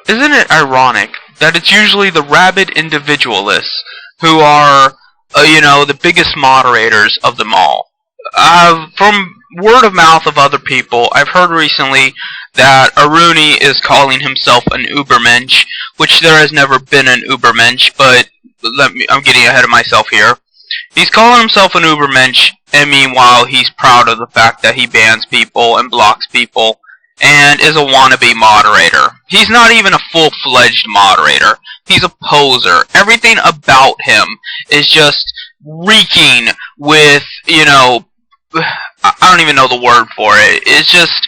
isn't it ironic that it's usually the rabid individualists who are, the biggest moderators of them all? From word of mouth of other people, I've heard recently that Aurini is calling himself an Ubermensch, which there has never been an Ubermensch, but I'm getting ahead of myself here. He's calling himself an Ubermensch, and meanwhile he's proud of the fact that he bans people and blocks people, and is a wannabe moderator. He's not even a full-fledged moderator. He's a poser. Everything about him is just reeking with, I don't even know the word for it. It's just,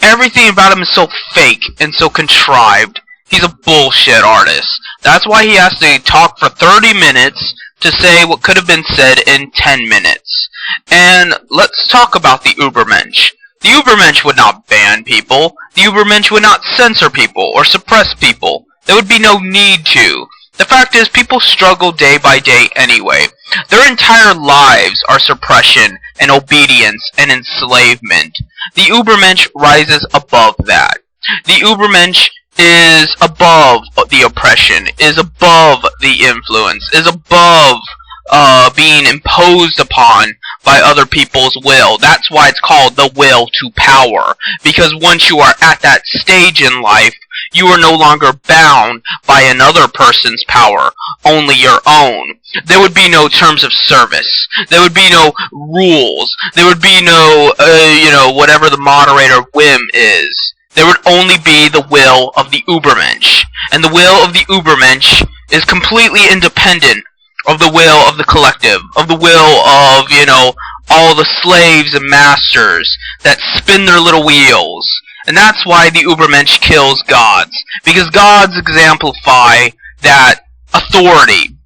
everything about him is so fake and so contrived. He's a bullshit artist. That's why he has to talk for 30 minutes to say what could have been said in 10 minutes. And let's talk about the Ubermensch. The Ubermensch would not ban people. The Ubermensch would not censor people or suppress people. There would be no need to. The fact is, people struggle day by day anyway. Their entire lives are suppression and obedience and enslavement. The Ubermensch rises above that. The Ubermensch is above the oppression, is above the influence, is above being imposed upon by other people's will. That's why it's called the will to power. Because once you are at that stage in life, you are no longer bound by another person's power, only your own. There would be no terms of service. There would be no rules. There would be no, whatever the moderator whim is. There would only be the will of the Ubermensch. And the will of the Ubermensch is completely independent of the will of the collective, of the will of, all the slaves and masters that spin their little wheels. And that's why the Ubermensch kills gods. Because gods exemplify that authority.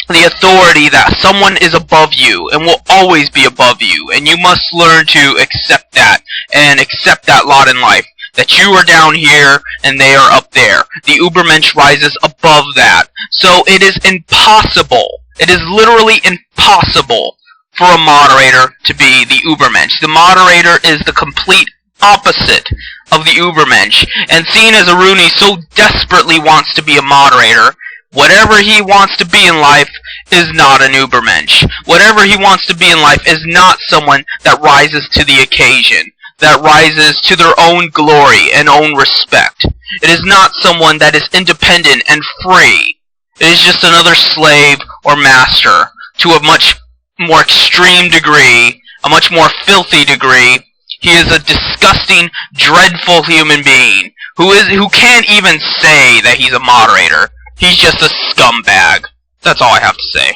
The authority that someone is above you and will always be above you. And you must learn to accept that. And accept that lot in life. That you are down here and they are up there. The Ubermensch rises above that. So it is impossible. It is literally impossible for a moderator to be the Ubermensch. The moderator is the complete opposite of the Ubermensch. And seeing as Aurini so desperately wants to be a moderator, whatever he wants to be in life is not an Ubermensch. Whatever he wants to be in life is not someone that rises to the occasion, that rises to their own glory and own respect. It is not someone that is independent and free. It is just another slave or master to a much more extreme degree, a much more filthy degree. He is a disgusting, dreadful human being who can't even say that he's a moderator. He's just a scumbag. That's all I have to say.